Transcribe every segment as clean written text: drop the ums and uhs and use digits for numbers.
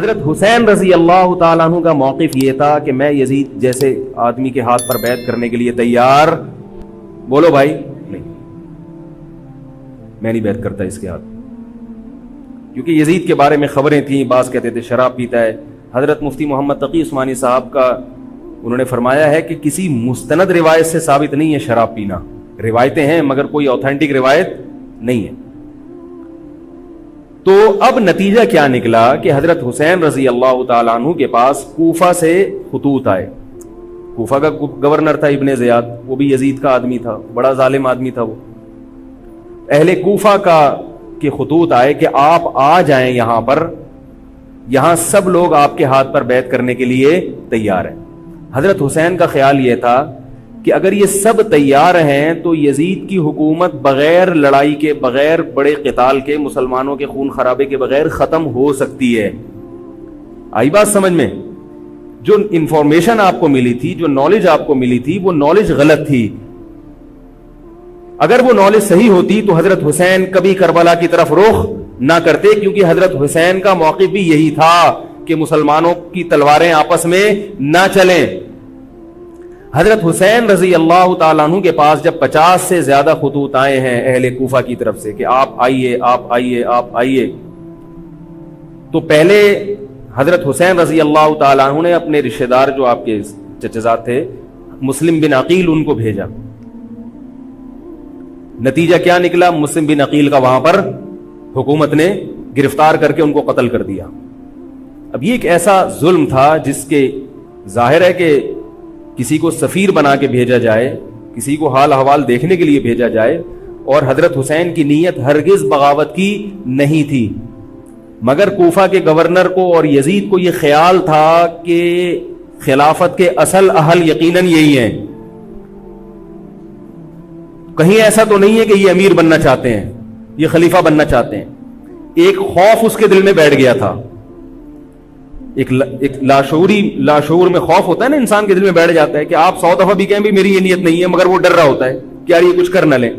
حضرت حسین رضی اللہ تعالیٰ عنہ کا موقف یہ تھا کہ میں یزید جیسے آدمی کے ہاتھ پر بیعت کرنے کے لیے تیار، بولو بھائی، نہیں، میں نہیں بیعت کرتا اس کے ہاتھ، کیونکہ یزید کے بارے میں خبریں تھیں، بعض کہتے تھے شراب پیتا ہے۔ حضرت مفتی محمد تقی عثمانی صاحب کا انہوں نے فرمایا ہے کہ کسی مستند روایت سے ثابت نہیں ہے شراب پینا، روایتیں ہیں مگر کوئی اوتھینٹک روایت نہیں ہے۔ تو اب نتیجہ کیا نکلا کہ حضرت حسین رضی اللہ تعالیٰ عنہ کے پاس کوفہ سے خطوط آئے۔ کوفہ کا گورنر تھا ابن زیاد، وہ بھی یزید کا آدمی تھا، بڑا ظالم آدمی تھا وہ۔ اہل کوفہ کے خطوط آئے کہ آپ آ جائیں یہاں پر، یہاں سب لوگ آپ کے ہاتھ پر بیعت کرنے کے لیے تیار ہیں۔ حضرت حسین کا خیال یہ تھا کہ اگر یہ سب تیار ہیں تو یزید کی حکومت بغیر لڑائی کے، بغیر بڑے قتال کے، مسلمانوں کے خون خرابے کے بغیر ختم ہو سکتی ہے۔ آئی بات سمجھ میں؟ جو انفارمیشن آپ کو ملی تھی، جو نالج آپ کو ملی تھی، وہ نالج غلط تھی۔ اگر وہ نالج صحیح ہوتی تو حضرت حسین کبھی کربلا کی طرف رخ نہ کرتے، کیونکہ حضرت حسین کا موقف بھی یہی تھا کہ مسلمانوں کی تلواریں آپس میں نہ چلیں۔ حضرت حسین رضی اللہ تعالیٰ عنہ کے پاس جب 50 سے زیادہ خطوط آئے ہیں اہل کوفہ کی طرف سے کہ آپ آئیے، آپ آئیے، آپ آئیے، تو پہلے حضرت حسین رضی اللہ تعالیٰ عنہ نے اپنے رشتہ دار جو آپ کے چچزاد تھے مسلم بن عقیل، ان کو بھیجا۔ نتیجہ کیا نکلا؟ مسلم بن عقیل کا وہاں پر حکومت نے گرفتار کر کے ان کو قتل کر دیا۔ اب یہ ایک ایسا ظلم تھا جس کے ظاہر ہے کہ کسی کو سفیر بنا کے بھیجا جائے، کسی کو حال احوال دیکھنے کے لیے بھیجا جائے، اور حضرت حسین کی نیت ہرگز بغاوت کی نہیں تھی، مگر کوفہ کے گورنر کو اور یزید کو یہ خیال تھا کہ خلافت کے اصل اہل یقیناً یہی ہیں، کہیں ایسا تو نہیں ہے کہ یہ امیر بننا چاہتے ہیں، یہ خلیفہ بننا چاہتے ہیں۔ ایک خوف اس کے دل میں بیٹھ گیا تھا، ایک لاشعور میں خوف ہوتا ہے نا، انسان کے دل میں بیٹھ جاتا ہے کہ آپ 100 دفعہ بھی کہیں بھی میری یہ نیت نہیں ہے، مگر وہ ڈر رہا ہوتا ہے کہ یار یہ کچھ کر نہ لیں۔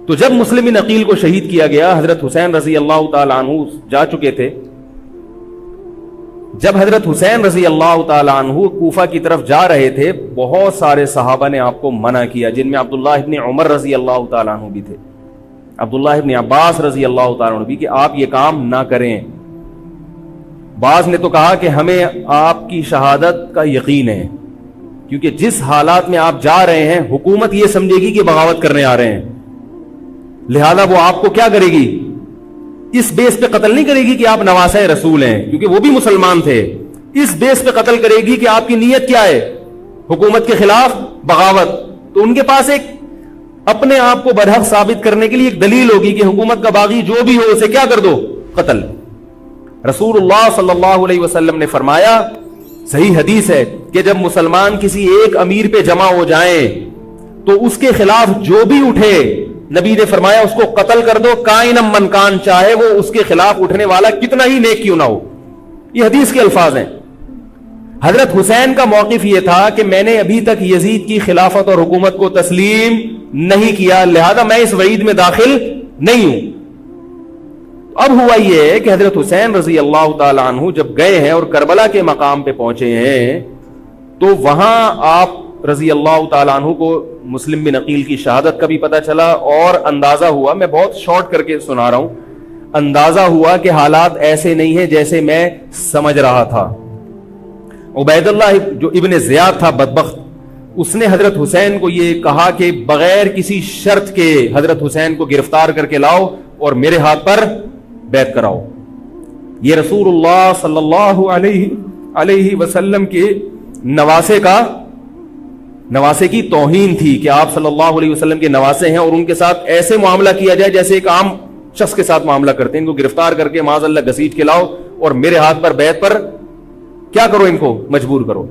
تو جب مسلم بن عقیل کو شہید کیا گیا، حضرت حسین رضی اللہ تعالیٰ عنہ جا چکے تھے۔ جب حضرت حسین رضی اللہ تعالیٰ عنہ کوفہ کی طرف جا رہے تھے، بہت سارے صحابہ نے آپ کو منع کیا، جن میں عبداللہ ابن عمر رضی اللہ تعالیٰ عنہ بھی تھے، عبداللہ ابن عباس رضی اللہ تعالیٰ عنہ بھی، کہ آپ یہ کام نہ کریں۔ بعض نے تو کہا کہ ہمیں آپ کی شہادت کا یقین ہے، کیونکہ جس حالات میں آپ جا رہے ہیں حکومت یہ سمجھے گی کہ بغاوت کرنے آ رہے ہیں، لہذا وہ آپ کو کیا کرے گی؟ اس بیس پہ قتل نہیں کرے گی کہ آپ نواسہ رسول ہیں، کیونکہ وہ بھی مسلمان تھے، اس بیس پہ قتل کرے گی کہ آپ کی نیت کیا ہے، حکومت کے خلاف بغاوت۔ تو ان کے پاس ایک اپنے آپ کو برحق ثابت کرنے کے لیے ایک دلیل ہوگی کہ حکومت کا باغی جو بھی ہو اسے کیا کر دو؟ قتل۔ رسول اللہ صلی اللہ علیہ وسلم نے فرمایا، صحیح حدیث ہے، کہ جب مسلمان کسی ایک امیر پہ جمع ہو جائیں تو اس کے خلاف جو بھی اٹھے، نبی نے فرمایا اس کو قتل کر دو، کائنم من کان، چاہے وہ اس کے خلاف اٹھنے والا کتنا ہی نیک کیوں نہ ہو۔ یہ حدیث کے الفاظ ہیں۔ حضرت حسین کا موقف یہ تھا کہ میں نے ابھی تک یزید کی خلافت اور حکومت کو تسلیم نہیں کیا، لہذا میں اس وعید میں داخل نہیں ہوں۔ اب ہوا یہ کہ حضرت حسین رضی اللہ تعالیٰ عنہ جب گئے ہیں اور کربلا کے مقام پہ پہنچے ہیں، تو وہاں آپ رضی اللہ تعالیٰ عنہ کو مسلم بن عقیل کی شہادت کا بھی پتہ چلا، اور اندازہ ہوا، میں بہت شارٹ کر کے سنا رہا ہوں، اندازہ ہوا کہ حالات ایسے نہیں ہیں جیسے میں سمجھ رہا تھا۔ عبید اللہ جو ابن زیاد تھا بدبخت، اس نے حضرت حسین کو یہ کہا کہ بغیر کسی شرط کے حضرت حسین کو گرفتار کر کے لاؤ اور میرے ہاتھ پر بیعت کراؤ۔ یہ رسول اللہ صلی اللہ علیہ وسلم کے نواسے کی توہین تھی کہ آپ صلی اللہ علیہ وسلم کے نواسے ہیں اور ان کے ساتھ ایسے معاملہ کیا جائے جیسے ایک عام شخص کے ساتھ معاملہ کرتے ہیں، ان کو گرفتار کر کے معاذ اللہ گھسیٹ کے لاؤ اور میرے ہاتھ پر بیعت پر کیا کرو، ان کو مجبور کرو۔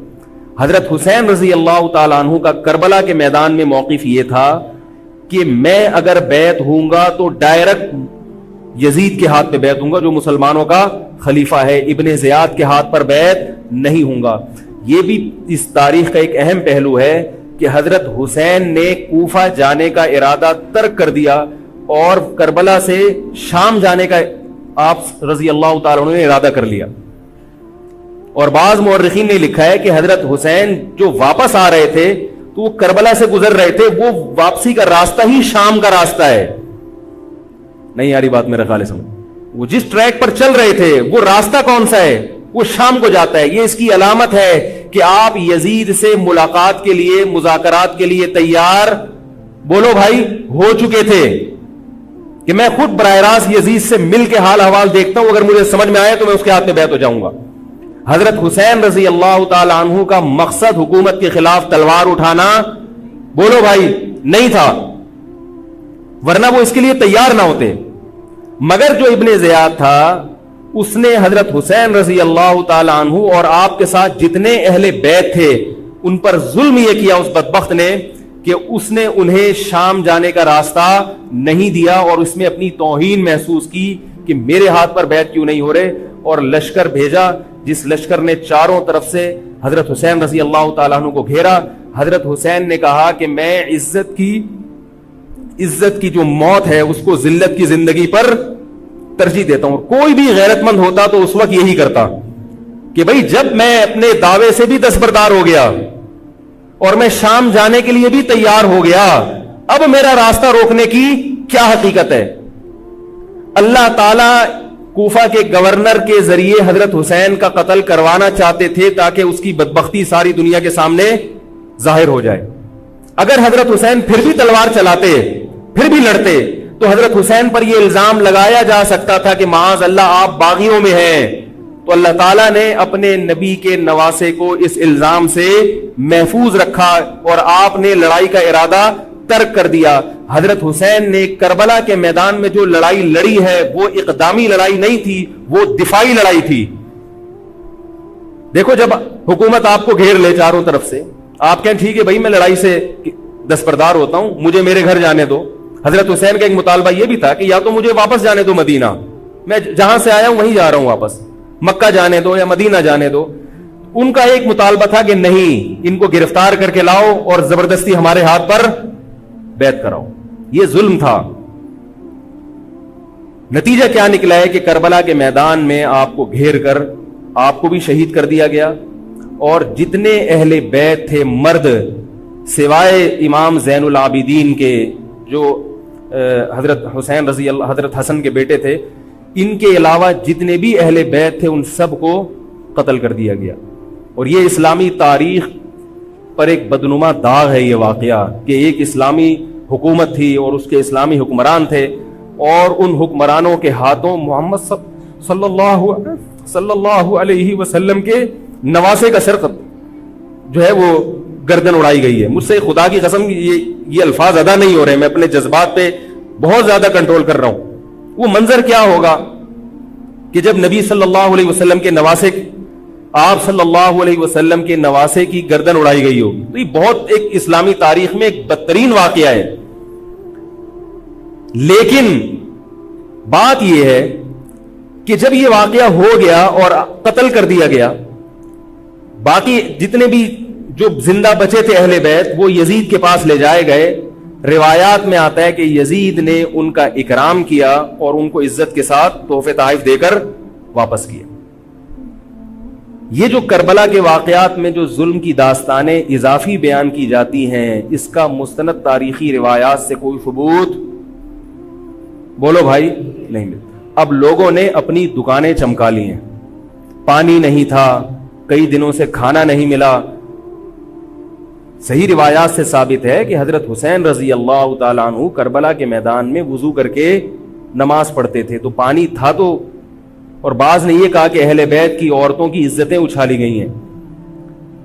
حضرت حسین رضی اللہ تعالیٰ عنہ کا کربلا کے میدان میں موقف یہ تھا کہ میں اگر بیعت ہوں گا تو ڈائریکٹ یزید کے ہاتھ پہ بیعت ہوں گا جو مسلمانوں کا خلیفہ ہے، ابن زیاد کے ہاتھ پر بیعت نہیں ہوں گا۔ یہ بھی اس تاریخ کا ایک اہم پہلو ہے کہ حضرت حسین نے کوفہ جانے کا ارادہ ترک کر دیا اور کربلا سے شام جانے کا آپ رضی اللہ تعالیٰ عنہ نے ارادہ کر لیا. اور بعض مورخین نے لکھا ہے کہ حضرت حسین جو واپس آ رہے تھے تو وہ کربلا سے گزر رہے تھے, وہ واپسی کا راستہ ہی شام کا راستہ ہے. نہیں یاری بات میرا خیال ہے سمجھ, وہ جس ٹریک پر چل رہے تھے وہ راستہ کون سا ہے, وہ شام کو جاتا ہے. یہ اس کی علامت ہے کہ آپ یزید سے ملاقات کے لیے, مذاکرات کے لیے تیار, بولو بھائی, ہو چکے تھے کہ میں خود براہ راست یزید سے مل کے حال احوال دیکھتا ہوں, اگر مجھے سمجھ میں آیا تو میں اس کے ہاتھ میں بیعت ہو جاؤں گا. حضرت حسین رضی اللہ تعالی عنہ کا مقصد حکومت کے خلاف تلوار اٹھانا, بولو بھائی, نہیں تھا, ورنہ وہ اس کے لیے تیار نہ ہوتے. مگر جو ابن زیاد تھا اس نے حضرت حسین رضی اللہ تعالی عنہ اور آپ کے ساتھ جتنے اہل بیت تھے ان پر ظلم یہ کیا اس بدبخت نے کہ اس نے انہیں شام جانے کا راستہ نہیں دیا, اور اس میں اپنی توہین محسوس کی کہ میرے ہاتھ پر بیعت کیوں نہیں ہو رہے, اور لشکر بھیجا جس لشکر نے چاروں طرف سے حضرت حسین رضی اللہ تعالیٰ عنہ کو گھیرا. حضرت حسین نے کہا کہ میں عزت کی جو موت ہے اس کو ذلت کی زندگی پر ترجیح دیتا ہوں. کوئی بھی غیرت مند ہوتا تو اس وقت یہی کرتا کہ بھئی جب میں اپنے دعوے سے بھی دستبردار ہو گیا اور میں شام جانے کے لیے بھی تیار ہو گیا, اب میرا راستہ روکنے کی کیا حقیقت ہے. اللہ تعالی کوفہ کے گورنر کے ذریعے حضرت حسین کا قتل کروانا چاہتے تھے تاکہ اس کی بدبختی ساری دنیا کے سامنے ظاہر ہو جائے. اگر حضرت حسین پھر بھی تلوار چلاتے, پھر بھی لڑتے, تو حضرت حسین پر یہ الزام لگایا جا سکتا تھا کہ معاذ اللہ آپ باغیوں میں ہیں. تو اللہ تعالیٰ نے اپنے نبی کے نواسے کو اس الزام سے محفوظ رکھا اور آپ نے لڑائی کا ارادہ ترک کر دیا. حضرت حسین نے کربلا کے میدان میں جو لڑائی لڑی ہے وہ اقدامی لڑائی نہیں تھی, وہ دفاعی لڑائی تھی. دیکھو جب حکومت آپ کو گھیر لے چاروں طرف سے, آپ کہیں ٹھیک ہے بھائی میں لڑائی سے دستبردار ہوتا ہوں, مجھے میرے گھر جانے دو. حضرت حسین کا ایک مطالبہ یہ بھی تھا کہ یا تو مجھے واپس جانے دو مدینہ, میں جہاں سے آیا ہوں وہیں جا رہا ہوں واپس, مکہ جانے دو یا مدینہ جانے دو. ان کا ایک مطالبہ تھا کہ نہیں, ان کو گرفتار کر کے لاؤ اور زبردستی ہمارے ہاتھ پر بیعت کراؤ. یہ ظلم تھا. نتیجہ کیا نکلا ہے کہ کربلا کے میدان میں آپ کو گھیر کر آپ کو بھی شہید کر دیا گیا, اور جتنے اہل بیت تھے مرد سوائے امام زین العابدین کے جو حضرت حسین رضی اللہ, حضرت حسن کے بیٹے تھے, ان کے علاوہ جتنے بھی اہل بیت تھے ان سب کو قتل کر دیا گیا. اور یہ اسلامی تاریخ پر ایک بدنما داغ ہے یہ واقعہ کہ ایک اسلامی حکومت تھی اور اس کے اسلامی حکمران تھے, اور ان حکمرانوں کے ہاتھوں محمد صلی اللہ علیہ وسلم کے نواسے کا سر جو ہے وہ گردن اڑائی گئی ہے. مجھ سے خدا کی قسم یہ الفاظ ادا نہیں ہو رہے, میں اپنے جذبات پہ بہت زیادہ کنٹرول کر رہا ہوں. وہ منظر کیا ہوگا کہ جب نبی صلی اللہ علیہ وسلم کے نواسے, آپ صلی اللہ علیہ وسلم کے نواسے کی گردن اڑائی گئی ہو. تو یہ بہت ایک اسلامی تاریخ میں ایک بدترین واقعہ ہے. لیکن بات یہ ہے کہ جب یہ واقعہ ہو گیا اور قتل کر دیا گیا, باقی جتنے بھی جو زندہ بچے تھے اہل بیت وہ یزید کے پاس لے جائے گئے. روایات میں آتا ہے کہ یزید نے ان کا اکرام کیا اور ان کو عزت کے ساتھ تحفے تحائف دے کر واپس کیا. یہ جو کربلا کے واقعات میں جو ظلم کی داستانیں اضافی بیان کی جاتی ہیں, اس کا مستند تاریخی روایات سے کوئی ثبوت, بولو بھائی, نہیں ملتا. اب لوگوں نے اپنی دکانیں چمکا لی ہیں, پانی نہیں تھا, کئی دنوں سے کھانا نہیں ملا. صحیح روایات سے ثابت ہے کہ حضرت حسین رضی اللہ تعالیٰ عنہ کربلا کے میدان میں وضو کر کے نماز پڑھتے تھے, تو پانی تھا تو. اور بعض نے یہ کہا کہ اہل بیت کی عورتوں کی عزتیں اچھالی گئی ہیں.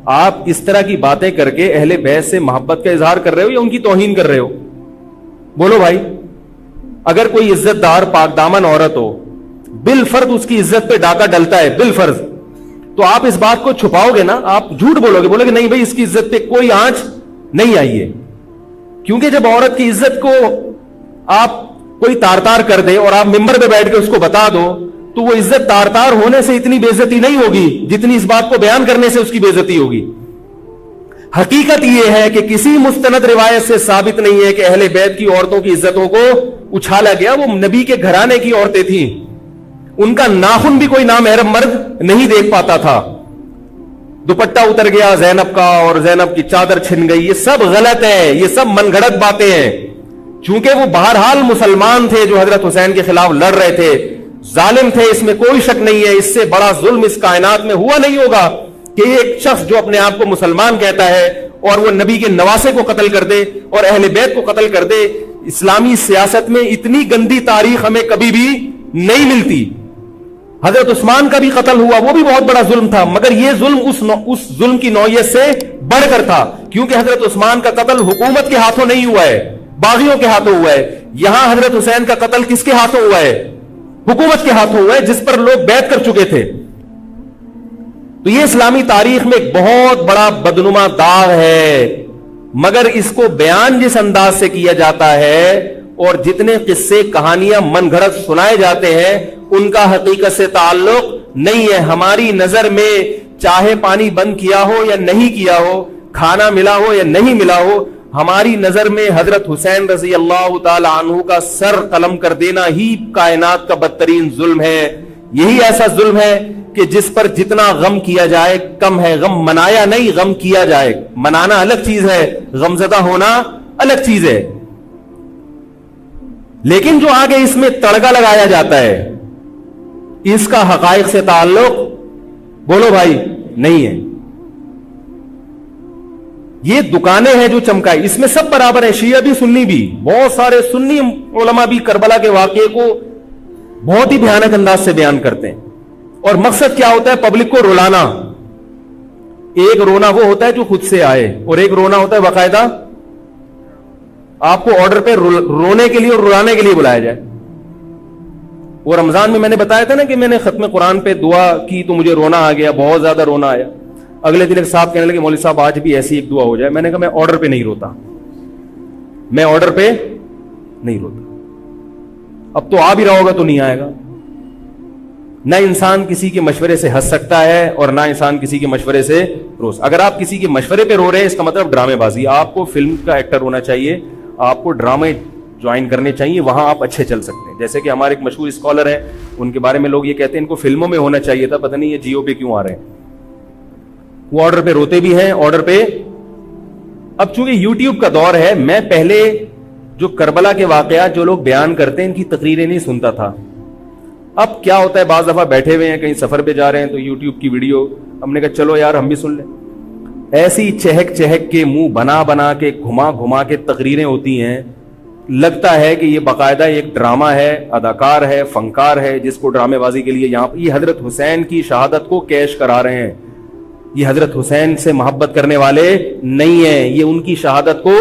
آپ اس طرح کی باتیں کر کے اہل بیت سے محبت کا اظہار کر رہے ہو یا ان کی توہین کر رہے ہو؟ بولو بھائی. اگر کوئی عزت دار پاک دامن عورت ہو, بالفرض اس کی عزت پہ ڈاکہ ڈلتا ہے, بالفرض, تو آپ اس بات کو چھپاؤ گے نا, آپ جھوٹ بولو گے, بولو گے نہیں بھائی اس کی عزت پہ کوئی آنچ نہیں آئی ہے. کیونکہ جب عورت کی عزت کو آپ کوئی تار تار کر دے اور آپ ممبر پہ بیٹھ کے اس کو بتا دو, تو وہ عزت تار تار ہونے سے اتنی بے عزتی نہیں ہوگی جتنی اس بات کو بیان کرنے سے اس کی بے عزتی ہوگی. حقیقت یہ ہے کہ کسی مستند روایت سے ثابت نہیں ہے کہ اہل بیت کی عورتوں کی عزتوں کو اچھالا گیا. وہ نبی کے گھرانے کی عورتیں تھیں, ان کا ناخن بھی کوئی نامحرم مرد نہیں دیکھ پاتا تھا. دوپٹہ اتر گیا زینب کا اور زینب کی چادر چھن گئی. یہ سب غلط ہے, یہ سب من گھڑت باتیں ہیں. چونکہ وہ بہرحال مسلمان تھے جو حضرت حسین کے خلاف لڑ رہے تھے, ظالم تھے, اس میں کوئی شک نہیں ہے. اس سے بڑا ظلم اس کائنات میں ہوا نہیں ہوگا کہ ایک شخص جو اپنے آپ کو مسلمان کہتا ہے اور وہ نبی کے نواسے کو قتل کر دے اور اہل بیت کو قتل کر دے. اسلامی سیاست میں اتنی گندی تاریخ ہمیں کبھی بھی نہیں ملتی. حضرت عثمان کا بھی قتل ہوا, وہ بھی بہت بڑا ظلم تھا, مگر یہ ظلم اس ظلم کی نوعیت سے بڑھ کر تھا, کیونکہ حضرت عثمان کا قتل حکومت کے ہاتھوں نہیں ہوا ہے, باغیوں کے ہاتھوں ہوا ہے. یہاں حضرت حسین کا قتل کس کے ہاتھوں ہوا ہے؟ حکومت کے ہاتھوں ہوا ہے, جس پر لوگ بیعت کر چکے تھے. تو یہ اسلامی تاریخ میں ایک بہت بڑا بدنما داغ ہے, مگر اس کو بیان جس انداز سے کیا جاتا ہے اور جتنے قصے کہانیاں من گھڑت سنائے جاتے ہیں ان کا حقیقت سے تعلق نہیں ہے. ہماری نظر میں چاہے پانی بند کیا ہو یا نہیں کیا ہو, کھانا ملا ہو یا نہیں ملا ہو, ہماری نظر میں حضرت حسین رضی اللہ تعالی عنہ کا سر قلم کر دینا ہی کائنات کا بدترین ظلم ہے. یہی ایسا ظلم ہے کہ جس پر جتنا غم کیا جائے کم ہے. غم منایا نہیں, غم کیا جائے. منانا الگ چیز ہے, غمزدہ ہونا الگ چیز ہے. لیکن جو آگے اس میں تڑکا لگایا جاتا ہے اس کا حقائق سے تعلق بولو بھائی نہیں ہے. یہ دکانیں ہیں جو چمکائی, اس میں سب برابر ہیں, شیعہ بھی سنی بھی. بہت سارے سنی علماء بھی کربلا کے واقعے کو بہت ہی بھیانک انداز سے بیان کرتے ہیں, اور مقصد کیا ہوتا ہے؟ پبلک کو رلانا. ایک رونا وہ ہوتا ہے جو خود سے آئے, اور ایک رونا ہوتا ہے باقاعدہ آپ کو آرڈر پہ رونے کے لیے اور رلانے کے لیے بلایا جائے. وہ رمضان میں نے بتایا تھا نا کہ میں نے ختم قرآن پہ دعا کی تو مجھے رونا آ گیا, بہت زیادہ رونا آیا. اگلے دن ایک صاحب کہنے لگے مولوی صاحب آج بھی ایسی ایک دعا ہو جائے. میں نے کہا میں آرڈر پہ نہیں روتا, میں آرڈر پہ نہیں روتا. اب تو آ بھی رہا ہوگا تو نہیں آئے گا. نہ انسان کسی کے مشورے سے ہنس سکتا ہے اور نہ انسان کسی کے مشورے سے رو. اگر آپ کسی کے مشورے پہ رو رہے ہیں اس کا مطلب ڈرامے بازی. آپ کو فلم کا ایکٹر ہونا چاہیے, آپ کو ڈرامے جوائن کرنے چاہیے, وہاں آپ اچھے چل سکتے ہیں. جیسے کہ ہمارے ایک مشہور اسکالر ہیں, ان کے بارے میں لوگ یہ کہتے ہیں ان کو فلموں میں ہونا چاہیے تھا, پتہ نہیں یہ جیو پہ کیوں آ رہے ہیں. وہ آرڈر پہ روتے بھی ہیں, آرڈر پہ. اب چونکہ یوٹیوب کا دور ہے, میں پہلے جو کربلا کے واقعات جو لوگ بیان کرتے ہیں ان کی تقریریں نہیں سنتا تھا. اب کیا ہوتا ہے, بعض دفعہ بیٹھے ہوئے ہیں کہیں سفر پہ جا رہے ہیں تو یوٹیوب کی ویڈیو ہم نے کہا چلو یار ہم بھی سن لیں. ایسی چہک چہک کے منہ بنا بنا کے گھما گھما کے تقریریں ہوتی ہیں, لگتا ہے کہ یہ باقاعدہ ایک ڈرامہ ہے, اداکار ہے, فنکار ہے جس کو ڈرامے بازی کے لیے یہاں. یہ حضرت حسین کی شہادت کو کیش کرا رہے ہیں. یہ حضرت حسین سے محبت کرنے والے نہیں ہیں, یہ ان کی شہادت کو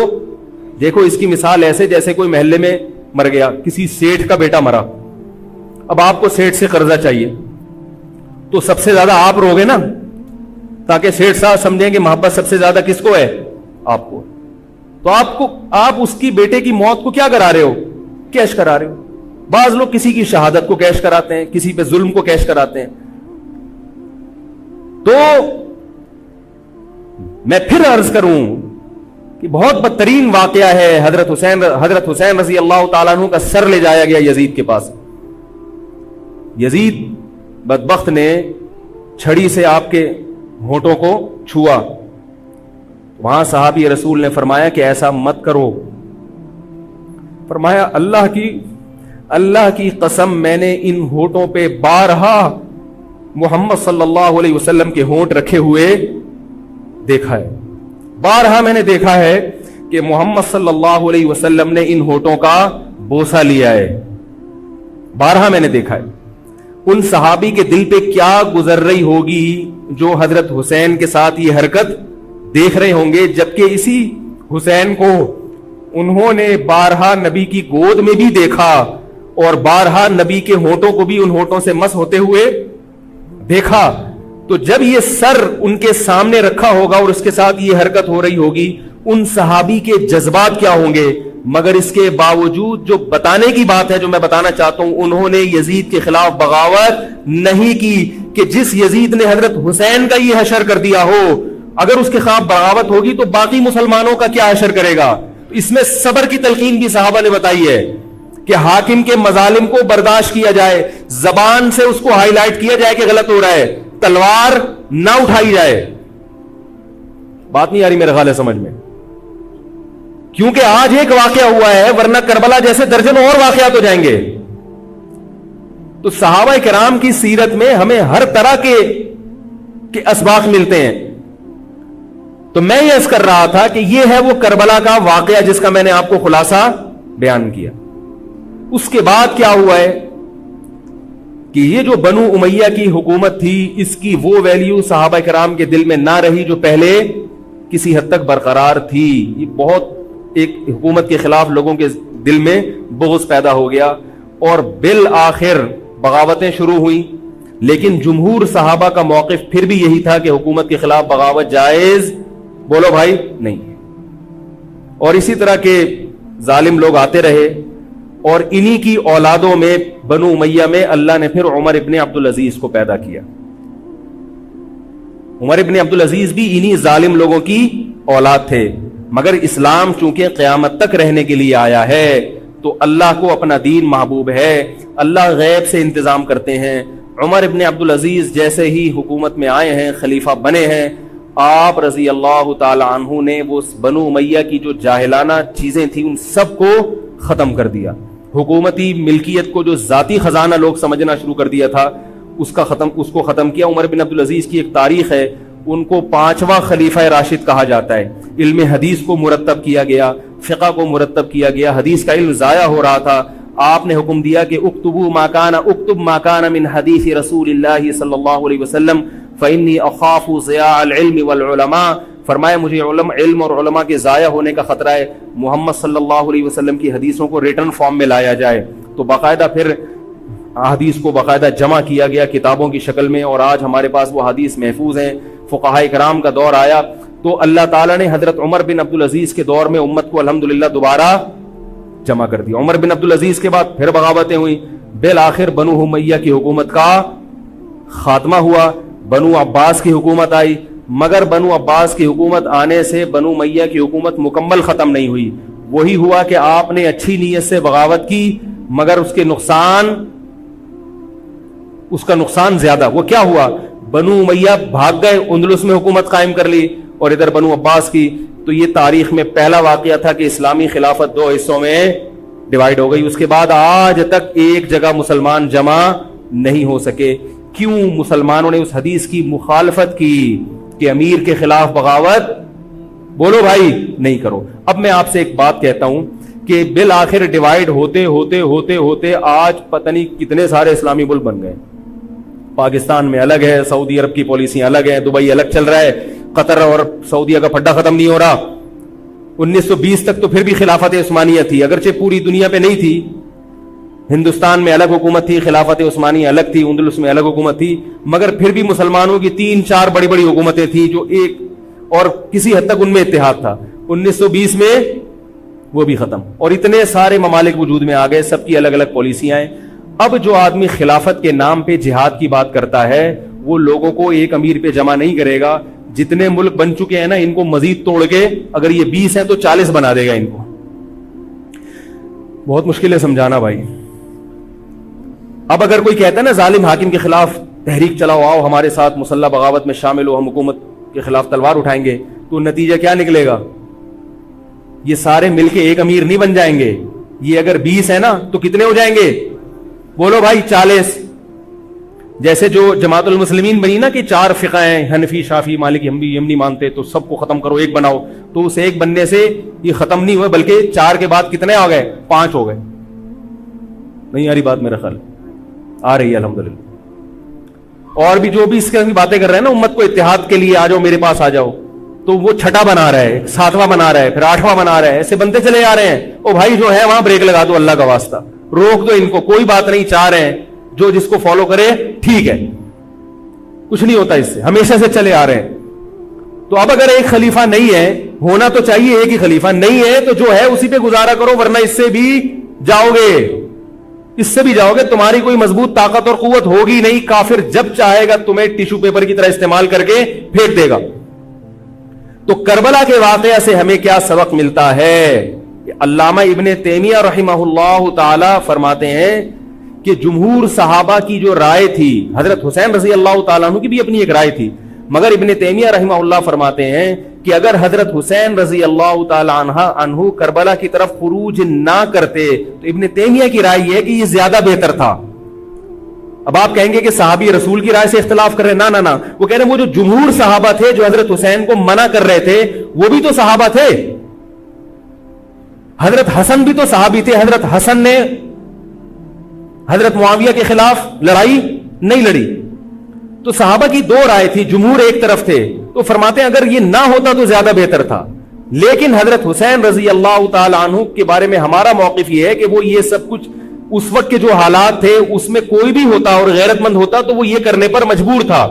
دیکھو. اس کی مثال ایسے جیسے کوئی محلے میں مر گیا, کسی سیٹھ کا بیٹا مرا, اب آپ کو سیٹھ سے قرضہ چاہیے تو سب سے زیادہ آپ روگے نا, تاکہ سیٹھ صاحب سمجھیں کہ محبت سب سے زیادہ کس کو ہے؟ آپ کو. تو آپ اس کی بیٹے کی موت کو کیا کرا رہے ہو؟ کیش کرا رہے ہو. بعض لوگ کسی کی شہادت کو کیش کراتے ہیں, کسی پہ ظلم کو کیش کراتے ہیں. تو میں پھر عرض کروں کہ بہت بدترین واقعہ ہے حضرت حسین رضی اللہ تعالیٰ عنہ کا سر لے جایا گیا یزید کے پاس. یزید بدبخت نے چھڑی سے آپ کے ہونٹوں کو چھوا. وہاں صحابی رسول نے فرمایا کہ ایسا مت کرو. فرمایا اللہ کی قسم میں نے ان ہونٹوں پہ بارہا محمد صلی اللہ علیہ وسلم کے ہونٹ رکھے ہوئے دیکھا ہے. بارہا میں نے دیکھا ہے کہ محمد صلی اللہ علیہ وسلم نے ان ہونٹوں کا بوسہ لیا ہے. بارہا میں نے دیکھا ہے. ان صحابی کے دل پہ کیا گزر رہی ہوگی جو حضرت حسین کے ساتھ یہ حرکت دیکھ رہے ہوں گے, جبکہ اسی حسین کو انہوں نے بارہا نبی کی گود میں بھی دیکھا اور بارہا نبی کے ہونٹوں کو بھی ان ہونٹوں سے مس ہوتے ہوئے دیکھا. تو جب یہ سر ان کے سامنے رکھا ہوگا اور اس کے ساتھ یہ حرکت ہو رہی ہوگی, ان صحابی کے جذبات کیا ہوں گے. مگر اس کے باوجود جو بتانے کی بات ہے جو میں بتانا چاہتا ہوں, انہوں نے یزید کے خلاف بغاوت نہیں کی کہ جس یزید نے حضرت حسین کا یہ حشر کر دیا ہو, اگر اس کے خلاف بغاوت ہوگی تو باقی مسلمانوں کا کیا حشر کرے گا. اس میں صبر کی تلقین بھی صحابہ نے بتائی ہے. کہ حاکم کے مظالم کو برداشت کیا جائے, زبان سے اس کو ہائی لائٹ کیا جائے کہ غلط ہو رہا ہے, تلوار نہ اٹھائی جائے. بات نہیں آ رہی میرے خیال ہے سمجھ میں, کیونکہ آج ایک واقعہ ہوا ہے ورنہ کربلا جیسے درجنوں اور واقعات ہو جائیں گے. تو صحابہ کرام کی سیرت میں ہمیں ہر طرح کے اسباق ملتے ہیں. تو میں یہ عرض کر رہا تھا کہ یہ ہے وہ کربلا کا واقعہ جس کا میں نے آپ کو خلاصہ بیان کیا. اس کے بعد کیا ہوا ہے کہ یہ جو بنو امیہ کی حکومت تھی, اس کی وہ ویلیو صحابہ کرام کے دل میں نہ رہی جو پہلے کسی حد تک برقرار تھی. یہ بہت ایک حکومت کے خلاف لوگوں کے دل میں بغض پیدا ہو گیا اور بالآخر بغاوتیں شروع ہوئیں. لیکن جمہور صحابہ کا موقف پھر بھی یہی تھا کہ حکومت کے خلاف بغاوت جائز, بولو بھائی, نہیں. اور اسی طرح کے ظالم لوگ آتے رہے اور انہی کی اولادوں میں بنو امیہ میں اللہ نے پھر عمر ابن عبدالعزیز کو پیدا کیا. عمر ابن عبدالعزیز بھی انہی ظالم لوگوں کی اولاد تھے, مگر اسلام چونکہ قیامت تک رہنے کے لیے آیا ہے تو اللہ کو اپنا دین محبوب ہے, اللہ غیب سے انتظام کرتے ہیں. عمر ابن عبدالعزیز جیسے ہی حکومت میں آئے ہیں, خلیفہ بنے ہیں, آپ رضی اللہ تعالی عنہ نے وہ بنو امیہ کی جو جاہلانہ چیزیں تھیں ان سب کو ختم کر دیا. حکومتی ملکیت کو جو ذاتی خزانہ لوگ سمجھنا شروع کر دیا تھا اس کو ختم کیا. عمر بن عبدالعزیز کی ایک تاریخ ہے, ان کو 5واں خلیفہ راشد کہا جاتا ہے. علم حدیث کو مرتب کیا گیا, فقہ کو مرتب کیا گیا, حدیث کا علم ضائع ہو رہا تھا. آپ نے حکم دیا کہ اکتب ما کان من حدیث رسول اللہ صلی اللہ علیہ وسلم فإنی اخاف ضیاع العلم والعلماء. فرمایا مجھے علم اور علماء کے ضائع ہونے کا خطرہ ہے, محمد صلی اللہ علیہ وسلم کی حدیثوں کو ریٹن فارم میں لایا جائے. تو باقاعدہ پھر حدیث کو باقاعدہ جمع کیا گیا کتابوں کی شکل میں, اور آج ہمارے پاس وہ حدیث محفوظ ہیں. فقہاء کرام کا دور آیا تو اللہ تعالیٰ نے حضرت عمر بن عبدالعزیز کے دور میں امت کو الحمدللہ دوبارہ جمع کر دیا. عمر بن عبدالعزیز کے بعد پھر بغاوتیں ہوئیں, بالآخر بنو امیہ کی حکومت کا خاتمہ ہوا, بنو عباس کی حکومت آئی. مگر بنو عباس کی حکومت آنے سے بنو امیہ کی حکومت مکمل ختم نہیں ہوئی. وہی ہوا کہ آپ نے اچھی نیت سے بغاوت کی مگر اس کا نقصان زیادہ. وہ کیا ہوا, بنو امیہ بھاگ گئے, اندلس میں حکومت قائم کر لی, اور ادھر بنو عباس کی. تو یہ تاریخ میں پہلا واقعہ تھا کہ اسلامی خلافت 2 حصوں میں ڈیوائیڈ ہو گئی. اس کے بعد آج تک ایک جگہ مسلمان جمع نہیں ہو سکے. کیوں؟ مسلمانوں نے اس حدیث کی مخالفت کی کہ امیر کے خلاف بغاوت, بولو بھائی, نہیں کرو. اب میں آپ سے ایک بات کہتا ہوں کہ بالآخر ڈیوائیڈ ہوتے ہوتے ہوتے ہوتے آج پتہ نہیں کتنے سارے اسلامی ملک بن گئے. پاکستان میں الگ ہے, سعودی عرب کی پالیسیاں الگ ہیں, دبئی الگ چل رہا ہے, قطر اور سعودیہ کا پھڈا ختم نہیں ہو رہا. 1920 تک تو پھر بھی خلافت عثمانیہ تھی, اگرچہ پوری دنیا پہ نہیں تھی. ہندوستان میں الگ حکومت تھی, خلافت عثمانیہ الگ تھی, اندلس میں الگ حکومت تھی, مگر پھر بھی مسلمانوں کی 3-4 بڑی بڑی حکومتیں تھیں جو ایک اور کسی حد تک ان میں اتحاد تھا. 1920 میں وہ بھی ختم, اور اتنے سارے ممالک وجود میں آ گئے, سب کی الگ الگ پالیسیاں ہیں. اب جو آدمی خلافت کے نام پہ جہاد کی بات کرتا ہے وہ لوگوں کو ایک امیر پہ جمع نہیں کرے گا. جتنے ملک بن چکے ہیں نا, ان کو مزید توڑ کے, اگر یہ 20 ہیں تو 40 بنا دے گا ان کو. بہت مشکل ہے سمجھانا بھائی. اب اگر کوئی کہتا ہے نا ظالم حاکم کے خلاف تحریک چلاؤ, آؤ ہمارے ساتھ مسلح بغاوت میں شامل ہو, ہم حکومت کے خلاف تلوار اٹھائیں گے, تو نتیجہ کیا نکلے گا؟ یہ سارے مل کے ایک امیر نہیں بن جائیں گے. یہ اگر 20 ہے نا تو کتنے ہو جائیں گے؟ بولو بھائی, 40. جیسے جو جماعت المسلمین بنی نا کہ 4 فقہ ہیں, حنفی, شافعی, مالکی, ہم نہیں مانتے, تو سب کو ختم کرو, ایک بناؤ. تو اس ایک بننے سے یہ ختم نہیں ہوئے, بلکہ 4 کے بعد کتنے آ گئے؟ 5 ہو گئے. نہیں آ رہی بات میرا خیال؟ آ رہی ہے الحمدللہ. اور بھی جو بھی اس کی باتیں کر رہے ہیں نا, امت کو اتحاد کے لیے آ جاؤ, میرے پاس آ جاؤ, تو وہ 6واں بنا رہا ہے, 7واں بنا رہا ہے, پھر 8واں بنا رہا ہے, ایسے بنتے چلے آ رہے ہیں. او بھائی جو ہے وہاں بریک لگا دو, اللہ کا واسطہ روک دو ان کو, کوئی بات نہیں, 4 ہیں, جو جس کو فالو کرے ٹھیک ہے, کچھ نہیں ہوتا اس سے, ہمیشہ سے چلے آ رہے ہیں. تو اب اگر ایک خلیفہ نہیں ہے, ہونا تو چاہیے ایک ہی خلیفہ, نہیں ہے تو جو ہے اسی پہ گزارا کرو, ورنہ اس سے بھی جاؤ گے, تمہاری کوئی مضبوط طاقت اور قوت ہوگی نہیں. کافر جب چاہے گا تمہیں ٹیشو پیپر کی طرح استعمال کر کے پھینک دے گا. تو کربلا کے واقعہ سے ہمیں کیا سبق ملتا ہے؟ کہ علامہ ابن تیمیہ رحمہ اللہ تعالی فرماتے ہیں کہ جمہور صحابہ کی جو رائے تھی، حضرت حسین رضی اللہ تعالیٰ عنہ کی بھی اپنی ایک رائے تھی، مگر ابن تیمیہ رحمہ اللہ فرماتے ہیں کہ اگر حضرت حسین رضی اللہ تعالیٰ عنہ کربلا کی طرف خروج نہ کرتے تو ابن تیمیہ کی رائے یہ ہے کہ یہ زیادہ بہتر تھا. اب آپ کہیں گے کہ صحابی رسول کی رائے سے اختلاف کر رہے ہیں، نہ وہ کہہ رہے ہیں وہ جو جمہور صحابہ تھے جو حضرت حسین کو منع کر رہے تھے وہ بھی تو صحابہ تھے. حضرت حسن بھی تو صحابی تھے. حضرت حسن نے حضرت معاویہ کے خلاف لڑائی نہیں لڑی. تو صحابہ کی دو رائے تھی، جمہور ایک طرف تھے، تو فرماتے ہیں اگر یہ نہ ہوتا تو زیادہ بہتر تھا. لیکن حضرت حسین رضی اللہ تعالی عنہ کے بارے میں ہمارا موقف یہ ہے کہ وہ یہ سب کچھ اس وقت کے جو حالات تھے اس میں کوئی بھی ہوتا اور غیرت مند ہوتا تو وہ یہ کرنے پر مجبور تھا.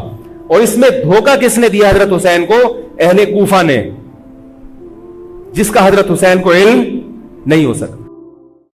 اور اس میں دھوکہ کس نے دیا حضرت حسین کو؟ اہل کوفہ نے، جس کا حضرت حسین کو علم نہیں ہو سکتا.